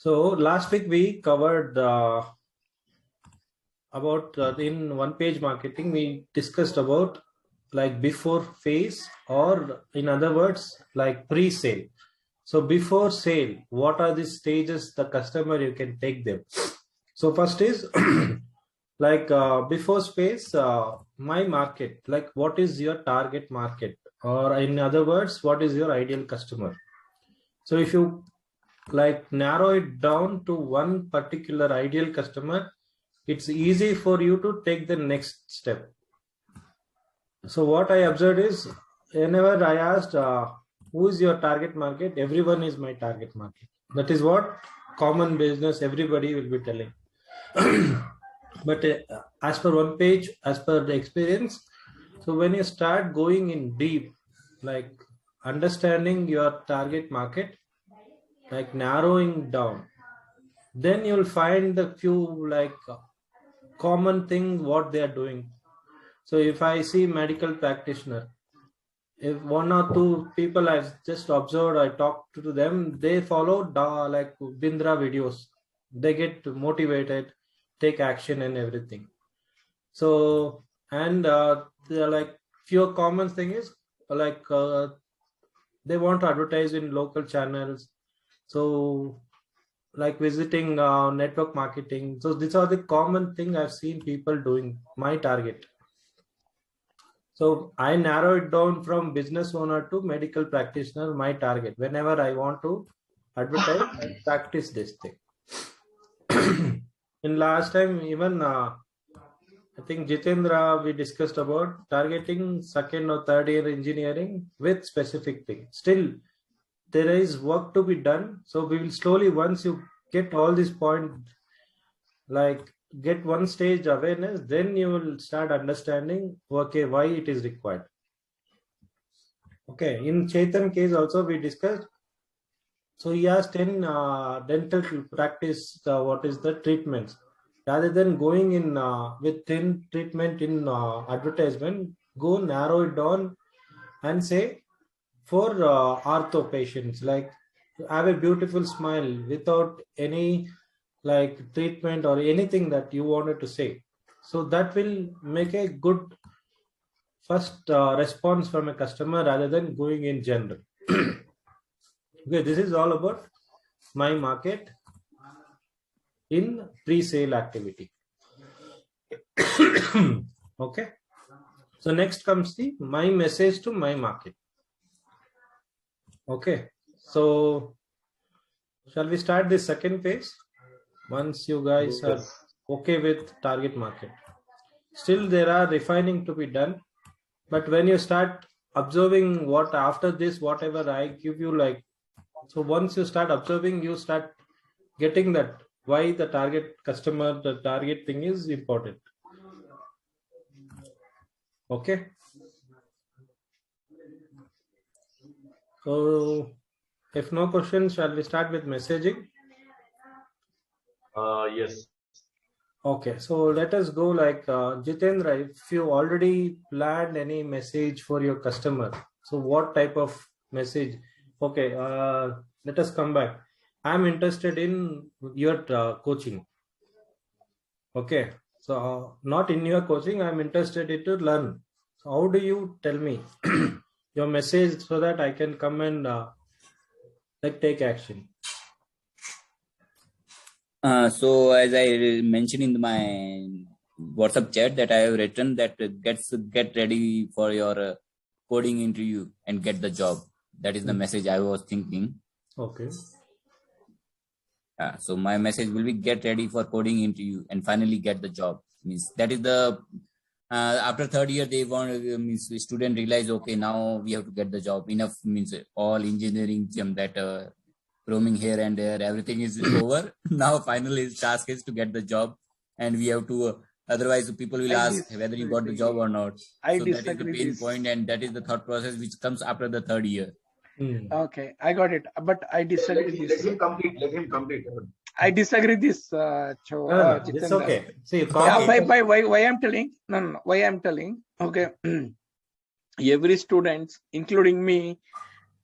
So last week we covered about in one page marketing, we discussed about like before phase, or in other words, like pre-sale. So before sale, what are the stages the customer you can take them? So first is like before space, my market, like what is your target market, or in other words, what is your ideal customer? So if you like narrow it down to one particular ideal customer, it's easy for you to take the next step. So what I observed is, whenever I asked who is your target market, everyone is my target market. That is what common business everybody will be telling. But as per one page, as per the experience, so when you start going in deep, like understanding your target market, like narrowing down, then you'll find the few like common thing what they are doing. So if I see medical practitioner, if one or two people I've just observed, I talked to them, they follow like Bindra videos. They get motivated, take action and everything. So, and they're like few common thing is like they want to advertise in local channels. So like visiting network marketing. So these are the common thing I've seen people doing, my target. So I narrow it down from business owner to medical practitioner, my target. Whenever I want to advertise, I practice this thing. In last time, even I think Jitendra, we discussed about targeting second or third year engineering with specific thing. Still, there is work to be done. So we will slowly, once you get all these points, like get one stage awareness, then you will start understanding, okay, why it is required. Okay, in Chetan case also we discussed. So he asked in dental practice, what is the treatments? Rather than going in with thin treatment in advertisement, go narrow it down and say for ortho patients, like have a beautiful smile without any like treatment or anything that you wanted to say. So that will make a good first response from a customer rather than going in general. Okay, this is all about my market in pre-sale activity. Okay, so next comes the my message to my market. Okay, so shall we start the second phase? Once you guys are okay with target market, still there are refining to be done. But when you start observing what after this, whatever I give you, like, so once you start observing, you start getting that why the target customer, the target thing is important. Okay. So if no questions, shall we start with messaging? Yes. Okay, so let us go like Jitendra, if you already planned any message for your customer, so what type of message? Okay, let us come back. I'm interested in your coaching. Okay, so not in your coaching, I'm interested in to learn. So how do you tell me your message so that I can come and like take action? So as I mentioned in my WhatsApp chat that I have written that get ready for your coding interview and get the job. That is the message I was thinking. Okay. So my message will be get ready for coding interview and finally get the job. Means that is the after third year they want means the student realize, okay, now we have to get the job. Enough means all engineering gym that roaming here and there, everything is over. Now finally his task is to get the job, and we have to otherwise people will ask whether you got the job or not. So that is the pain point, and that is the thought process which comes after the third year. Okay, I got it, but I disagree with this. Let him complete. I disagree this. It's okay. See, why I'm telling? No. Why I'm telling? Okay, every student, including me,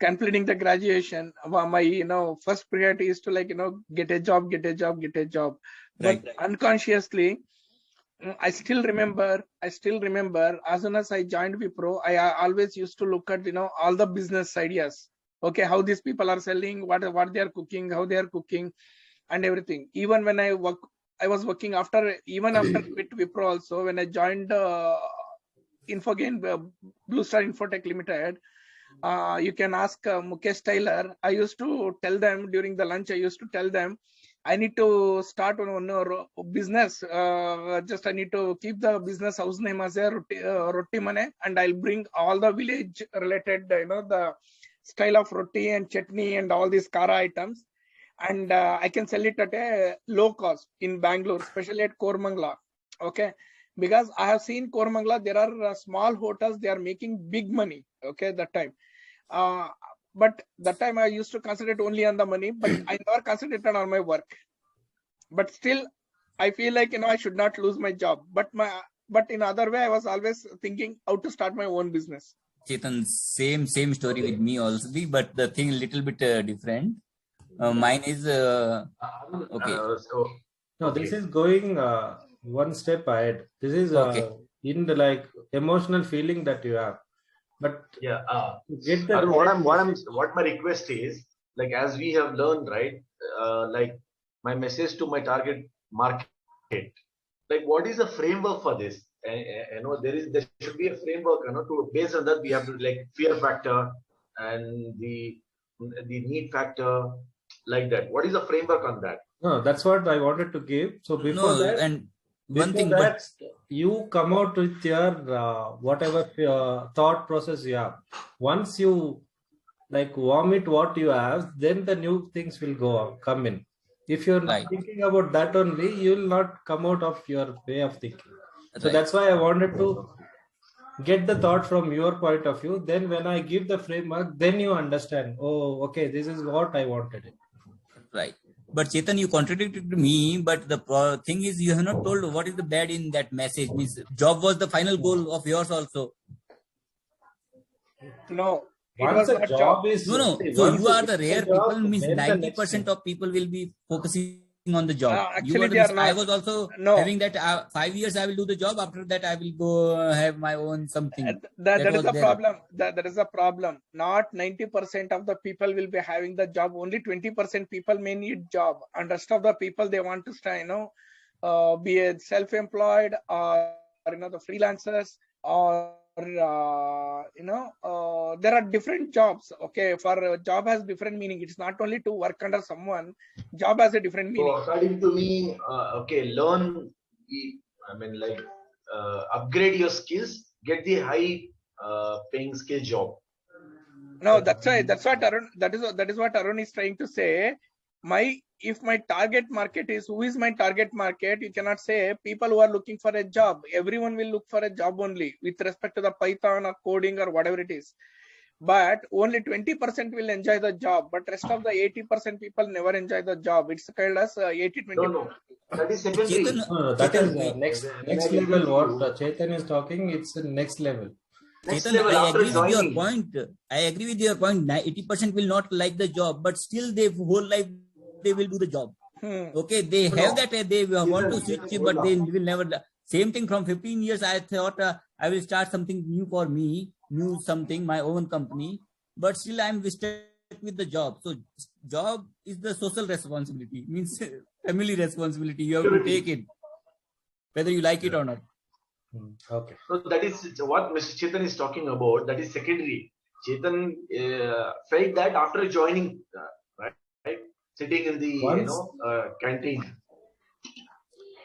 completing the graduation, my first priority is to get a job. Right. But unconsciously, I still remember as soon as I joined Wipro, I always used to look at all the business ideas. Okay, how these people are selling, what they are cooking, how they are cooking, and everything. Even when I was working after quit Wipro also, when I joined Infogain, Blue Star Infotech Limited. You can ask Mukesh Taylor. I used to tell them during the lunch. I used to tell them, I need to start one business. Just I need to keep the business house name as a roti mane, and I'll bring all the village related, the style of roti and chutney and all these kara items, and I can sell it at a low cost in Bangalore, especially at Kormangla. Okay, because I have seen Kormangla, there are small hotels, they are making big money. Okay, that time. But that time I used to concentrate only on the money, but I never concentrated on my work. But still, I feel like I should not lose my job. But in other way, I was always thinking how to start my own business. Chetan, same story with me also, but the thing a little bit different. Mine is okay. No, this is going one step ahead. This is Okay. in the emotional feeling that you have. But Yeah. to get the Arun, what my request is, like as we have learned, right? Like my message to my target market, like what is the framework for this? There should be a framework, to based on that we have to like fear factor and the need factor, like that. What is the framework on that? No, that's what I wanted to give. So before No, that, and one thing, but you come out with your whatever thought process you have. Once you vomit what you have, then the new things will come in. If you're not right. thinking about that only, you will not come out of your way of thinking. So Right. that's why I wanted to get the thought from your point of view. Then when I give the framework, then you understand, oh, okay, this is what I wanted. Right. But Chetan, you contradicted me. But the thing is, you have not told what is the bad in that message. Means job was the final goal of yours also. No, it Once was a not job job. is No. So once you you are get the the rare job, people. Means then the next 90% thing. of people will be focusing on the job. You Actually, are the they are I not. was also No, having that 5 years I will do the job. After that I will go have my own something. that is Was the there. problem. That is the problem. Not 90% of the people will be having the job. Only 20% people may need job, and rest of the people they want to stay, be a self-employed or the freelancers or there are different jobs. Okay, for job has different meaning. It's not only to work under someone. Job has a different So meaning. according to me, learn. Like upgrade your skills, get the high paying skill job. No, that's right. That's what Arun. That is what Arun is trying to say. If my target market is, who is my target market? You cannot say people who are looking for a job. Everyone will look for a job only with respect to the Python or coding or whatever it is. But only 20% will enjoy the job. But rest of the 80% people never enjoy the job. It's called as 80-20. No, that is secondary. No, that is next When I level. listen to What you, Chetan is talking, it's the next level. next Chetan, level I after agree with your joining. point. 80% will not like the job, but still they whole life they will do the job. Okay, they have that they want to switch, but they will never. Same thing from 15 years. I thought I will start something new for me, new something, my own company, but still I'm stuck with the job. So job is the social responsibility, means family responsibility. You have to take it, whether you like it or not. Okay. So that is what Mr. Chetan is talking about. That is secondary. Chetan felt that after joining, right, sitting in the canteen.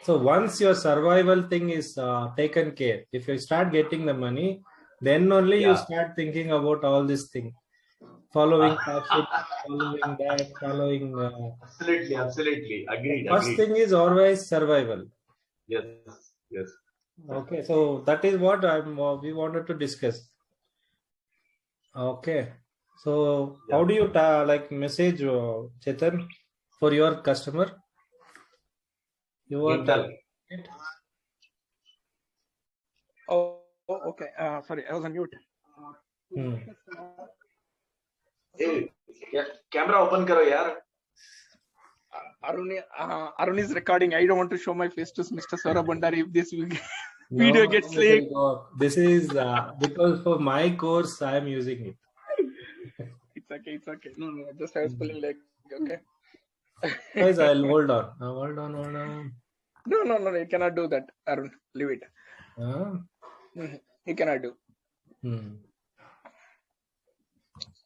So once your survival thing is taken care, if you start getting the money, then only you start thinking about all this thing, following passion, following that, following. Absolutely. Agreed. First thing is always survival. Yes. Okay, so that is what we wanted to discuss. Okay, so how do you message Chetan for your customer? Your target. Oh, okay. Sorry, I was on mute. Hey, camera open karo yaar. Arun is recording. I don't want to show my face to Mr. Saurabh Bhandari if this video No, gets it leaked. will go. This is because for my course I am using it. It's okay. It's okay. No, no. Just I was pulling leg. Okay. Guys, I'll hold on. Hold on, hold on. No, no, no. You cannot do that, Arun. Leave it. You cannot do.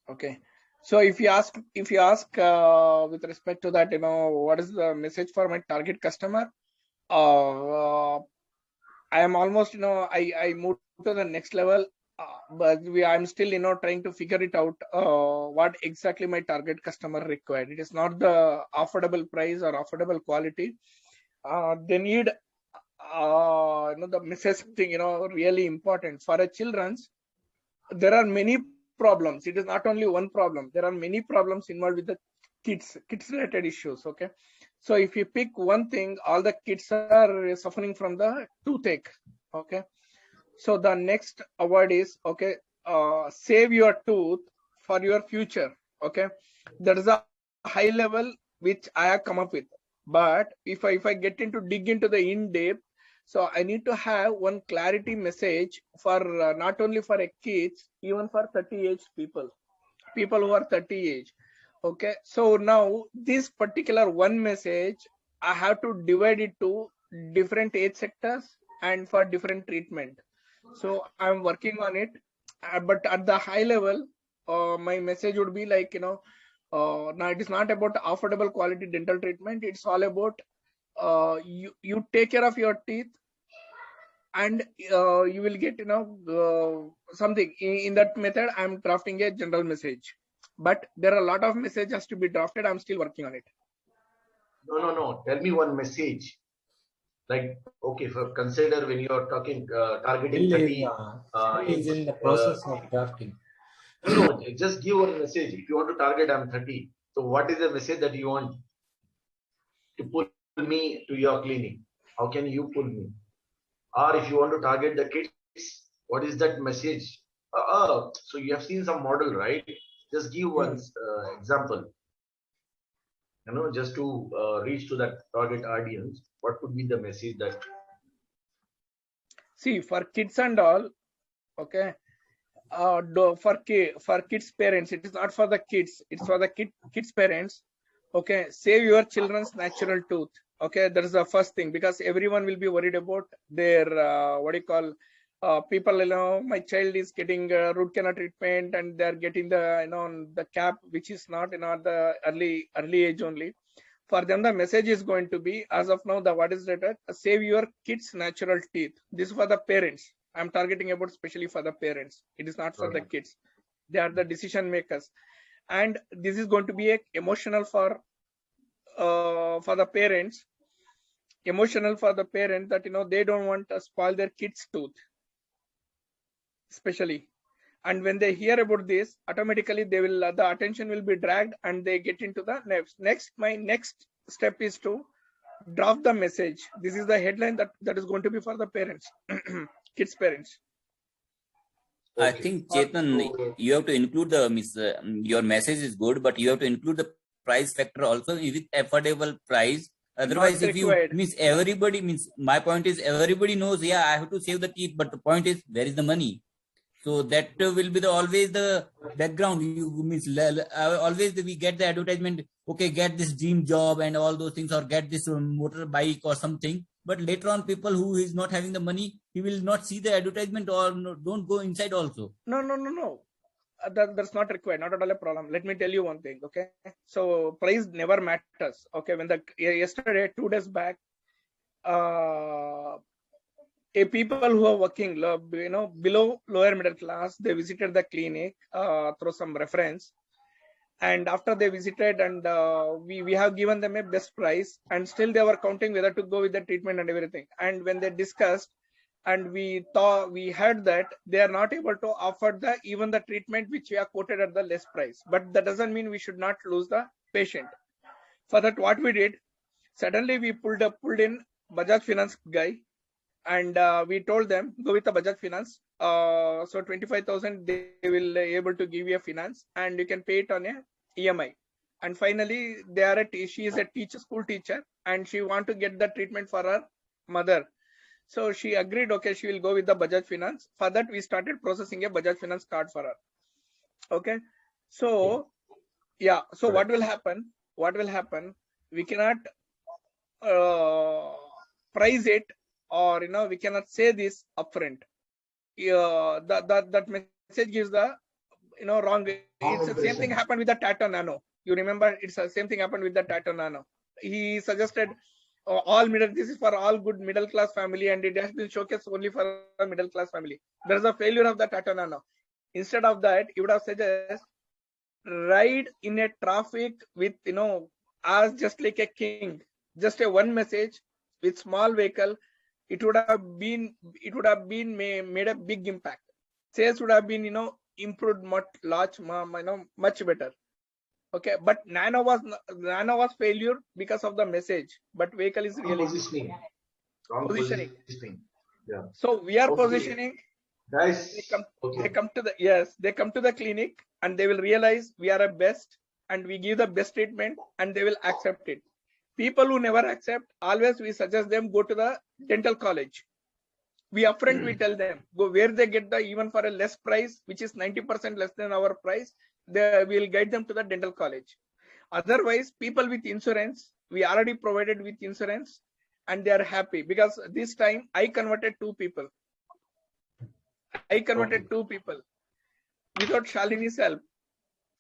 Okay. So if you ask with respect to that, what is the message for my target customer? I am almost, I moved to the next level, but I'm still, trying to figure it out, what exactly my target customer required. It is not the affordable price or affordable quality. They need, the message thing, really important. For a children's, there are many problems. It is not only one problem. There are many problems involved with the kids related issues. Okay. So if you pick one thing, all the kids are suffering from the toothache. Okay. So the next award is, okay, save your tooth for your future. Okay. That is a high level which I have come up with. But if I get into dig into the in depth, so I need to have one clarity message for not only for a kids, even for 30 age people who are 30 age. Okay. So now this particular one message, I have to divide it to different age sectors and for different treatment. So I'm working on it. But at the high level, my message would be like, now it is not about affordable quality dental treatment. It's all about you take care of your teeth, and you will get something in that method. I'm drafting a general message, but there are a lot of messages to be drafted. I'm still working on it. No. Tell me one message. Like, okay, for consider when you are talking, targeting 30 Still is age. in the process of drafting. No, just give one message. If you want to target, I'm 30. So what is the message that you want to pull me to your clinic? How can you pull me? Or if you want to target the kids, what is that message? So you have seen some model, right? Just give one example. Just to reach to that target audience, what could be the message that? See, for kids and all, okay. For kids parents, it is not for the kids. It's for the kids parents. Okay, save your children's natural tooth. Okay, that is the first thing, because everyone will be worried about their what do you call, people. My child is getting root canal treatment, and they are getting the cap, which is not the early age only. For them, the message is going to be, as of now, the what is rated, save your kids natural teeth. This is for the parents. I'm targeting about especially for the parents. It is not for the kids. They are the decision makers, and this is going to be a emotional for the parents. Emotional for the parent, that they don't want to spoil their kids' tooth, especially. And when they hear about this, automatically they will the attention will be dragged, and they get into the next. My next step is to draft the message. This is the headline that is going to be for the parents, kids parents. I think, Chetan, you have to include your message is good, but you have to include the price factor also with affordable price. Otherwise, if you everybody my point is everybody knows, yeah, I have to save the teeth, but the point is, where is the money? So that will be always the background. Always we get the advertisement, okay, get this dream job and all those things, or get this motorbike or something. But later on, people who is not having the money, he will not see the advertisement, or don't go inside also. No. That's not required. Not at all a problem. Let me tell you one thing. Okay. So price never matters. Okay. When yesterday, 2 days back, people who are working, below lower middle class, they visited the clinic through some reference. And after they visited, and we have given them a best price, and still they were counting whether to go with the treatment and everything. And when they discussed, and we heard that they are not able to offer even the treatment which we are quoted at the less price. But that doesn't mean we should not lose the patient. For that, what we did, suddenly we pulled in Bajaj Finance guy, and we told them go with the Bajaj Finance. So 25,000 they will able to give you a finance, and you can pay it on a EMI. And finally, she is a teacher, school teacher, and she want to get the treatment for her mother. So she agreed, okay, she will go with the Bajaj Finance. For that, we started processing a Bajaj Finance card for her. Okay. So, yeah. So what will happen? What will happen? We cannot price it, or we cannot say this upfront. That message gives the wrong. It's the same thing happened with the Tata Nano. You remember? It's the same thing happened with the Tata Nano. He suggested this is for all good middle class family, and it has been showcased only for a middle class family. There is a failure of the Tata Nano. Instead of that, you would have suggested ride in a traffic with as just like a king, just a one message with small vehicle. It would have been made a big impact. Sales would have been improved much better. Okay, but Nano was failure because of the message, but vehicle is really positioning. Wrong positioning. Yeah. So we are positioning. Guys, they come to the clinic, and they will realize we are a best, and we give the best treatment, and they will accept it. People who never accept, always we suggest them go to the dental college. We upfront we tell them go where they get the even for a less price, which is 90% less than our price. They will guide them to the dental college. Otherwise, people with insurance, we already provided with insurance, and they are happy because this time I converted two people. Without Shalini's help,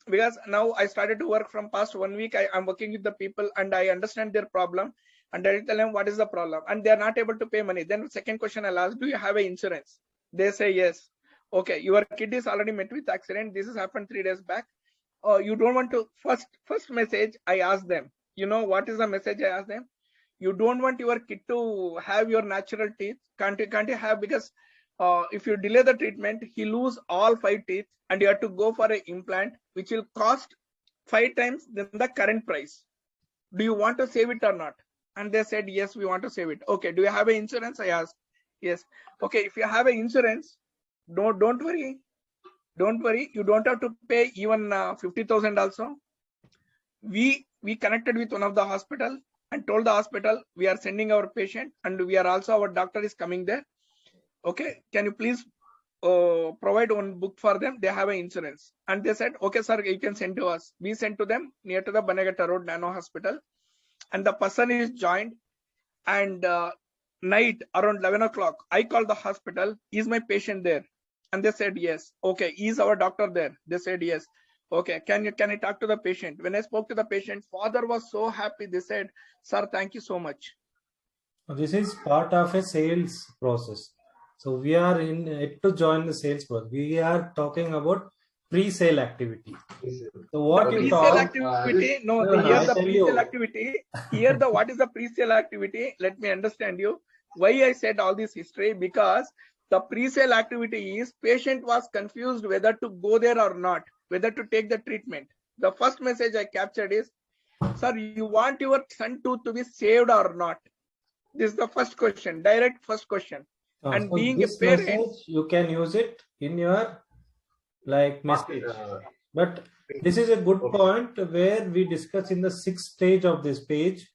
because now I started to work from past 1 week. I'm working with the people, and I understand their problem, and I tell them what is the problem, and they are not able to pay money. Then second question I'll ask, do you have a insurance? They say yes. Okay, your kid is already met with accident. This has happened 3 days back. You don't want to first message I ask them. What is the message I ask them? You don't want your kid to have your natural teeth. Can't you have, because if you delay the treatment, he lose all 5 teeth, and you have to go for an implant, which will cost 5 times than the current price. Do you want to save it or not? And they said, yes, we want to save it. Okay, do you have an insurance? I asked. Yes. Okay, if you have an insurance, don't worry. Don't worry. You don't have to pay even 50,000 also. We connected with one of the hospital and told the hospital we are sending our patient, and we are also, our doctor is coming there. Okay, can you please provide one book for them? They have an insurance. And they said, okay, sir, you can send to us. We sent to them near to the Banagata Road Nano Hospital, and the person is joined. And night around 11 o'clock, I called the hospital. Is my patient there? And they said yes. Okay, is our doctor there? They said yes. Okay, can I talk to the patient? When I spoke to the patient, father was so happy. They said, sir, thank you so much. This is part of a sales process. So we are yet to join the sales process. We are talking about pre-sale activity. So what you pre-sale talk? Activity? Here the pre-sale activity. Here what is the pre-sale activity? Let me understand you. Why I said all this history? Because the pre-sale activity is patient was confused whether to go there or not, whether to take the treatment. The first message I captured is, sir, you want your son tooth to be saved or not? This is the first question, direct first question. And so being this a parent, message, you can use it in your message. But this is a good point where we discuss in the 6th stage of this page,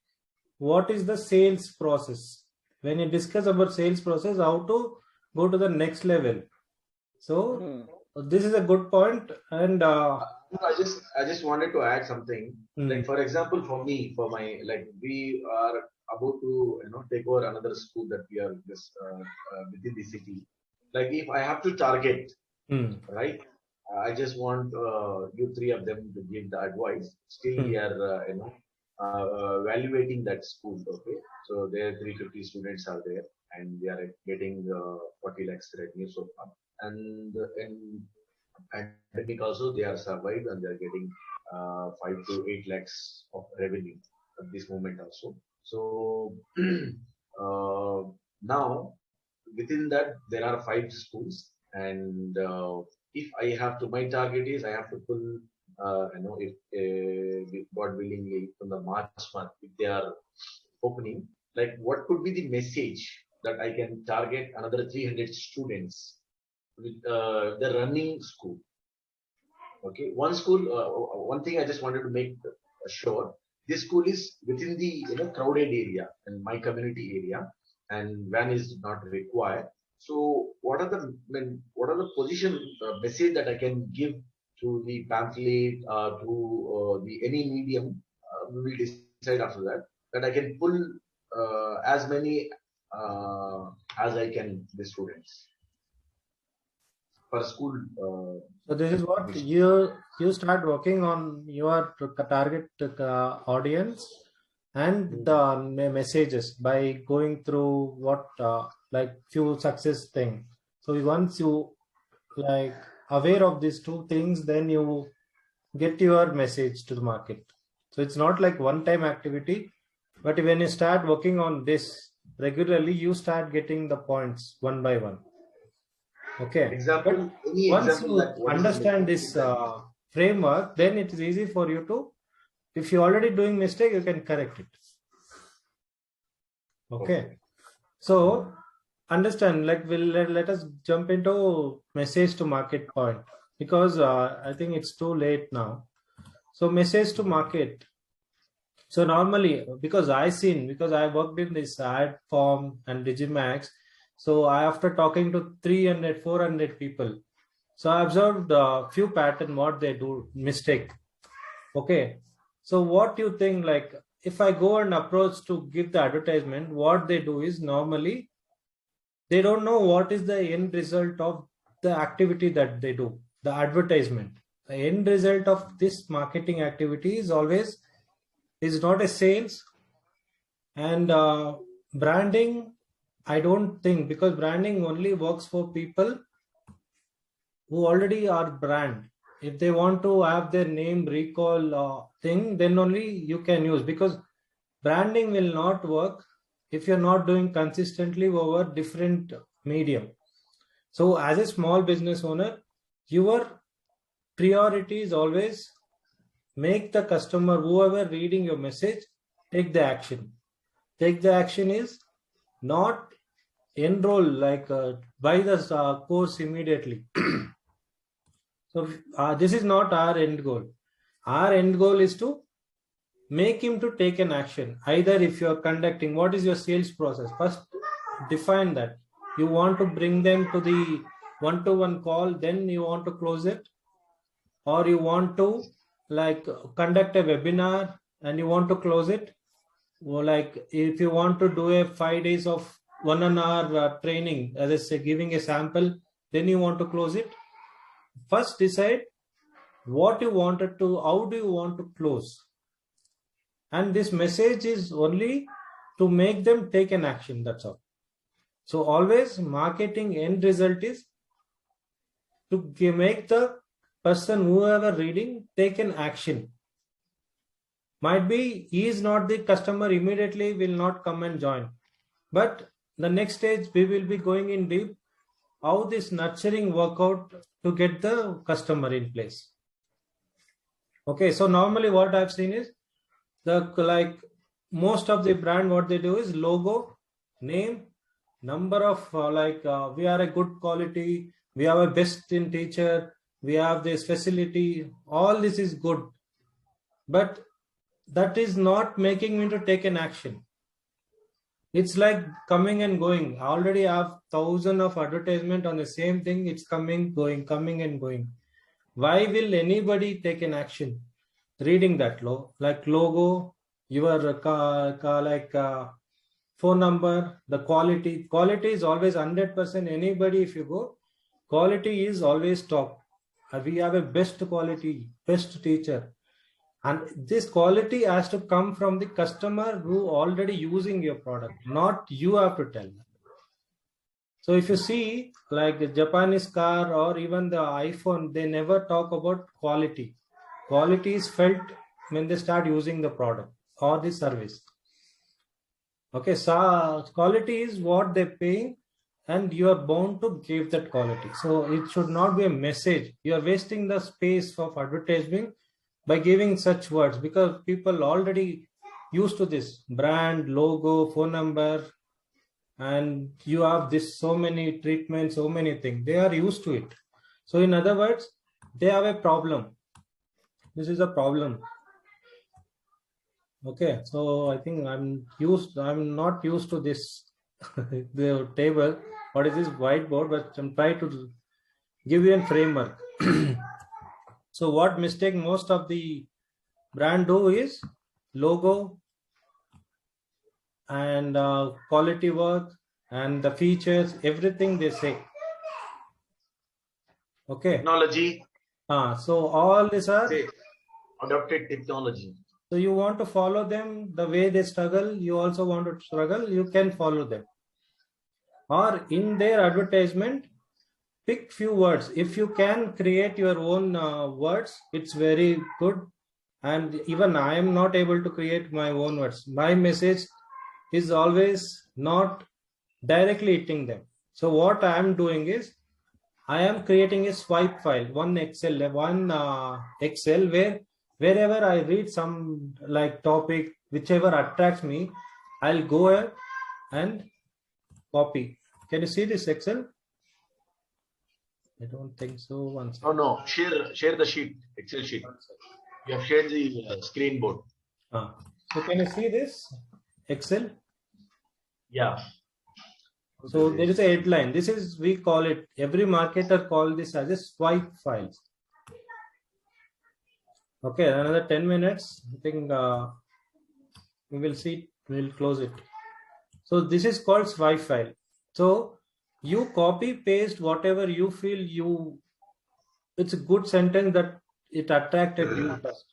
what is the sales process. When you discuss about sales process, how to go to the next level. So this is a good point. And I just wanted to add something. Like, for example, for me, we are about to take over another school that we are just within the city. Like, if I have to target, right? I just want you 3 of them to give the advice. Still, we are evaluating that school. Okay, so there 350 students are there, and we are getting 40 lakhs revenue so far. And in pandemic also, they are survived, and they are getting 5 to 8 lakhs of revenue at this moment also. So now within that there are 5 schools, and if I have to, my target is I have to pull if God willingly from the March month, if they are opening, like what could be the message that I can target another 300 students with the running school. Okay, one school. One thing I just wanted to make sure: this school is within the crowded area and my community area, and van is not required. So, what are the position message that I can give through the pamphlet, through the any medium? We will decide after that that I can pull as many as I can the students per school. So this is what Mission. you start working on your target audience and the messages by going through what like few success thing. So once you like aware of these two things, then you get your message to the market. So it's not like one time activity, but when you start working on this regularly, you start getting the points one by one. Okay. Example, But any once example you that what is the understand mistake this exactly? framework, then it is easy for you to, if you're already doing mistake, you can correct it. Okay. So understand, like let us jump into message to market point, because I think it's too late now. So message to market. So normally, because I worked in this ad form and Digimax, so after talking to 300, 400 people, so I observed a few pattern what they do mistake. Okay. So what you think, like if I go and approach to give the advertisement, what they do is normally they don't know what is the end result of the activity that they do, the advertisement. The end result of this marketing activity is always is not a sales and branding. I don't think, because branding only works for people who already are brand. If they want to have their name recall thing, then only you can use, because branding will not work if you're not doing consistently over different medium. So as a small business owner, your priority is always make the customer, whoever reading your message, take the action. Take the action is not enroll, like buy the course immediately. So this is not our end goal. Our end goal is to make him to take an action. Either if you're conducting, what is your sales process? First, define that. You want to bring them to the one-to-one call, then you want to close it, or you want to like conduct a webinar and you want to close it. Or like if you want to do a 5 days of 1 hour training, as I say, giving a sample, then you want to close it. First decide what you wanted to, how do you want to close, and this message is only to make them take an action. That's all. So always marketing end result is to make the person, whoever reading, take an action. Might be he is not the customer immediately, will not come and join, but the next stage we will be going in deep how this nurturing work out to get the customer in place. Okay, so normally what I've seen is the like most of the brand, what they do is logo, name, number of we are a good quality, we have a best in teacher, we have this facility, all this is good, but that is not making me to take an action. It's like coming and going. I already have thousands of advertisement on the same thing. It's coming, going, coming and going. Why will anybody take an action? Reading that like logo, your phone number, the quality. Quality is always 100%. Anybody, if you go, quality is always top. We have a best quality, best teacher. And this quality has to come from the customer who already using your product, not you have to tell them. So if you see like the Japanese car or even the iPhone, they never talk about quality. Quality is felt when they start using the product or the service. Okay, so quality is what they're paying and you are bound to give that quality. So it should not be a message. You are wasting the space of advertising by giving such words, because people already used to this brand, logo, phone number. and you have this so many treatments, so many things. They are used to it. So in other words, they have a problem. This is a problem. Okay, so I think I'm not used to this the table. What is this whiteboard? But I'm trying to give you a framework. So what mistake most of the brand do is logo and quality work and the features, everything they say. Okay. Technology. So all these are Adopted technology. So you want to follow them the way they struggle. You also want to struggle. You can follow them. Or in their advertisement, pick few words. If you can create your own words, it's very good. And even I am not able to create my own words. My message is always not directly hitting them. So what I am doing is I am creating a swipe file, one Excel where wherever I read some like topic, whichever attracts me, I'll go ahead and copy. Can you see this Excel? I don't think so. One second. Oh no, share the sheet, Excel sheet. You have shared the screen board. So can you see this Excel? Yeah. So there is a headline. This is, we call it, every marketer call this as a swipe files. Okay, another 10 minutes. I think we will see, we'll close it. So this is called swipe file. So you copy paste whatever you feel it's a good sentence that it attracted you first.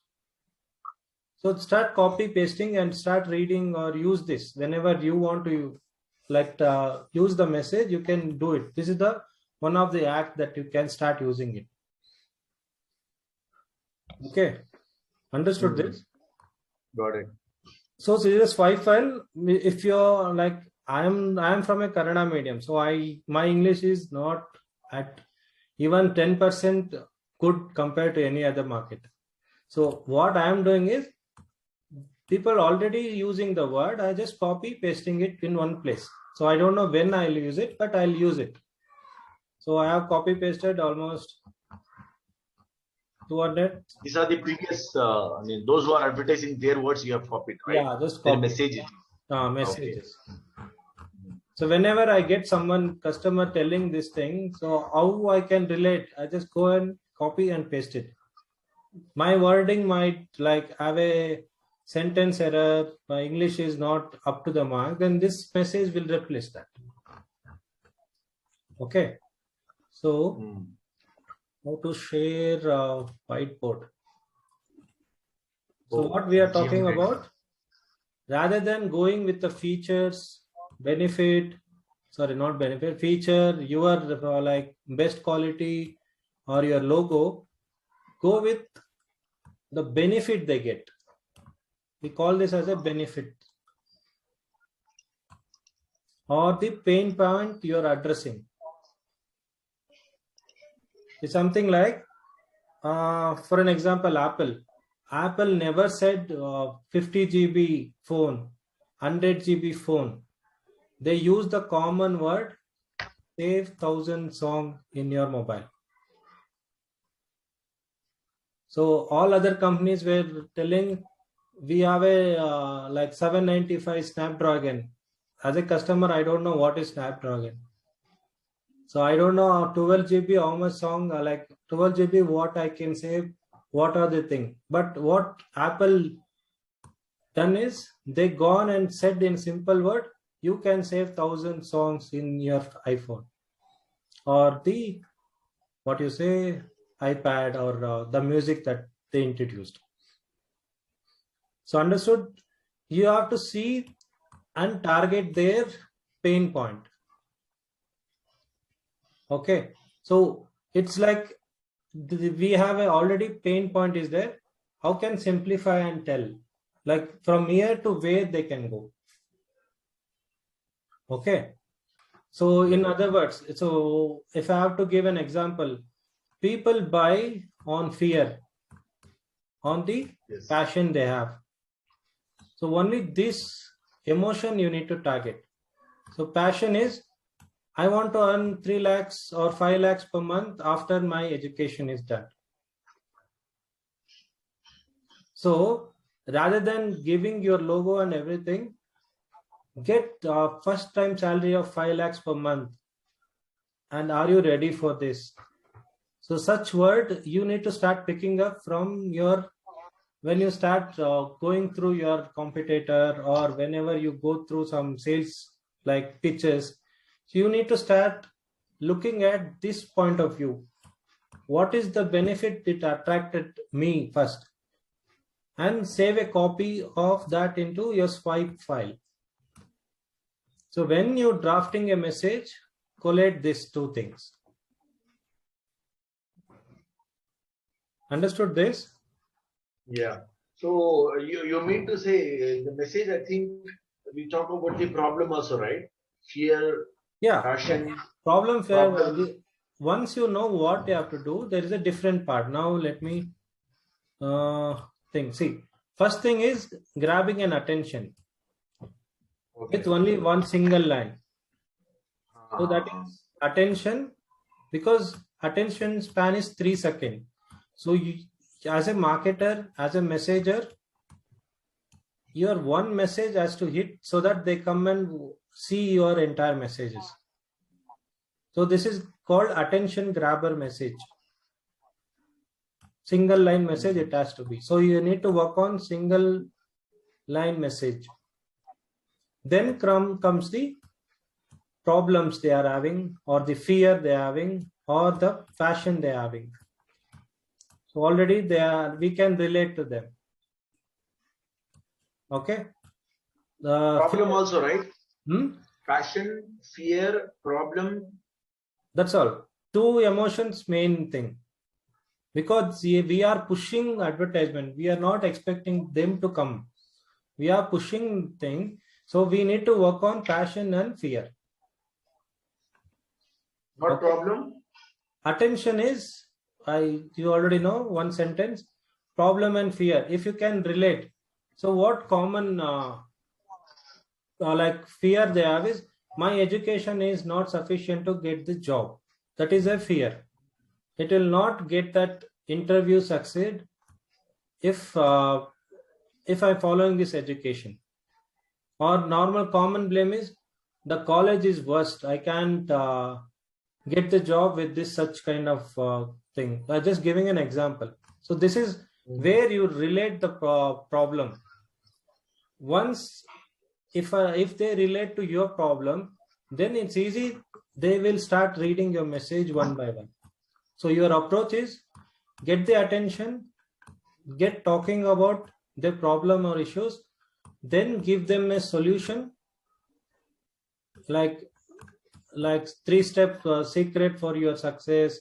So start copy pasting and start reading or use this whenever you want to use the message, you can do it. This is the one of the act that you can start using it. Okay, understood this? Got it. So this is a swipe file. If you're like, I am from a Kannada medium, so my English is not at even 10% good compared to any other market. So what I am doing is, people already using the word, I just copy pasting it in one place. So I don't know when I'll use it, but I'll use it. So I have copy pasted almost 200. These are the previous, I mean, those who are advertising their words you have copied, right? Yeah, just copy. Messages. Messages. Okay. So whenever I get someone, customer telling this thing, so how I can relate, I just go and copy and paste it. My wording might have a sentence error, my English is not up to the mark, then this message will replace that. Okay. So how to share whiteboard. So what we are talking about, rather than going with the features, feature, your best quality or your logo, go with the benefit they get. We call this as a benefit or the pain point you're addressing. It's something like, for an example, Apple never said 50 GB phone, 100 GB phone. They use the common word, save 1,000 song in your mobile. So all other companies were telling, we have a 795 Snapdragon. As a customer, I don't know what is Snapdragon. So I don't know 12 GB, how much song, 12 GB, what I can save, what are the things. But what Apple done is, they gone and said in simple word, you can save 1,000 songs in your iPhone or the, iPad or the music that they introduced. So understood, you have to see and target their pain point. Okay, so it's like we have already pain point is there. How can simplify and tell, like from here to where they can go. Okay, so in other words, so if I have to give an example, people buy on fear, on the passion they have. So only this emotion you need to target. So passion is, I want to earn 3 lakhs or 5 lakhs per month after my education is done. So rather than giving your logo and everything, get first time salary of 5 lakhs per month. And are you ready for this? So such word you need to start picking up from your, when you start going through your competitor, or whenever you go through some sales like pitches. So you need to start looking at this point of view. What is the benefit it attracted me first? And save a copy of that into your swipe file. So when you're drafting a message, collate these two things. Understood this? Yeah. So you mean to say the message, I think we talk about the problem also, right? Fear, Yeah. passion, Problem. Once you know what you have to do, there is a different part. Now let me think. See, first thing is grabbing an attention with only one single line. So that is attention, because attention span is 3 seconds. So you, as a marketer, as a messenger, your one message has to hit so that they come and see your entire messages. So this is called attention grabber message. Single line message it has to be. So you need to work on single line message. Then comes the problems they are having, or the fear they are having, or the fashion they are having. So already we can relate to them. Okay. problem also, right? Passion, fear, problem. That's all. 2 emotions main thing. Because we are pushing advertisement. We are not expecting them to come. We are pushing thing. So we need to work on passion and fear. What problem? Attention is, you already know one sentence, problem and fear. If you can relate. So what common like fear they have is, my education is not sufficient to get the job. That is a fear. It will not get that interview succeed if I'm following this education. Or normal common blame is, the college is worst. I can't get the job with this such kind of thing. Just giving an example. So this is where you relate the problem. Once, if they relate to your problem, then it's easy. They will start reading your message one by one. So your approach is, get the attention, get talking about the problem or issues, then give them a solution, like 3-step secret for your success.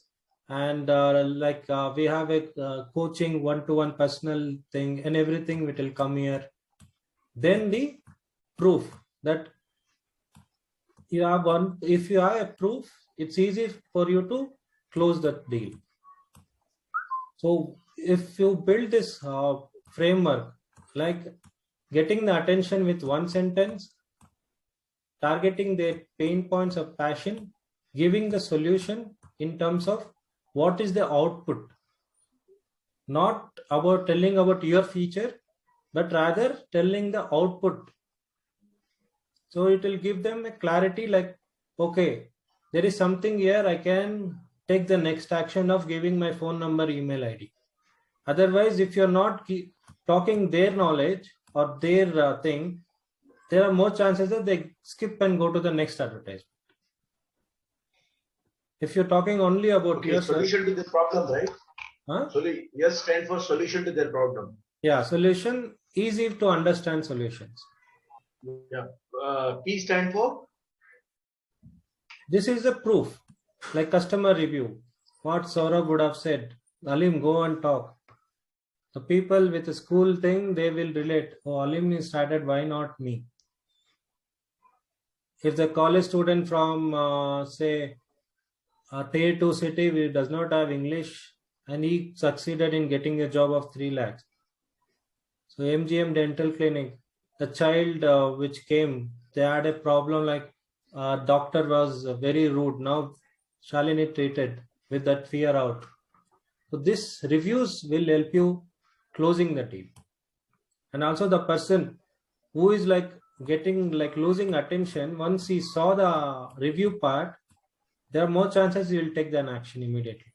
And we have a coaching 1-to-1 personal thing, and everything will come here. Then the proof that you have one. If you have a proof, it's easy for you to close that deal. So if you build this framework, like getting the attention with one sentence, targeting their pain points of passion, giving the solution in terms of what is the output, not about telling about your feature, but rather telling the output. So it will give them a clarity, like, okay, there is something here, I can take the next action of giving my phone number, email ID. Otherwise, if you're not talking their knowledge or their thing, there are more chances that they skip and go to the next advertisement. If you're talking only about yourself, solution to the problem, right? Huh? Yes, stand for solution to their problem. Yeah, solution, easy to understand solutions. Yeah. P stand for? This is the proof, like customer review. What Saurabh would have said, Alim, go and talk. The people with a school thing, they will relate. Oh, Alim is started, why not me? If the college student from, say, a tier 2 city which does not have English, and he succeeded in getting a job of 3 lakhs. So MGM dental clinic, the child which came, they had a problem like doctor was very rude. Now Shalini treated with that fear out. So this reviews will help you closing the deal. And also the person who is like getting like losing attention, once he saw the review part, there are more chances he will take an action immediately.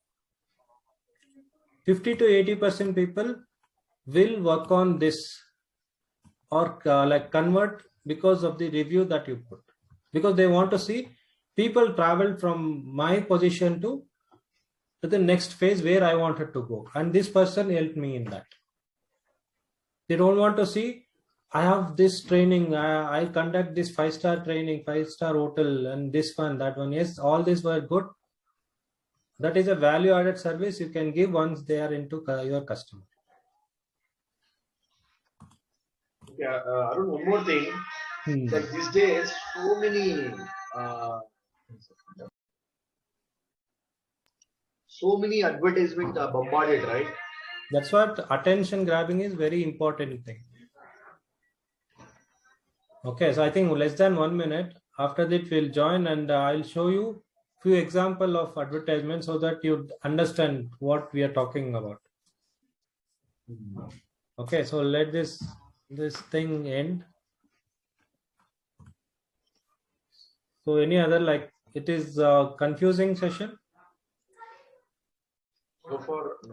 50 to 80% people will work on this or like convert because of the review that you put, because they want to see people travel from my position to the next phase where I wanted to go, and this person helped me in that. They don't want to see I have this training, I conduct this 5-star training, 5-star hotel, and this one, that one. Yes, all these were good. That is a value added service you can give once they are into your customer. Okay, Arun, one more thing. Like these days, so many advertisements are bombarded, right? That's what attention grabbing is very important thing. Okay, so I think less than 1 minute. After that, we'll join and I'll show you few example of advertisements so that you understand what we are talking about. Okay, so let this thing end. So any other, like, it is a confusing session? So for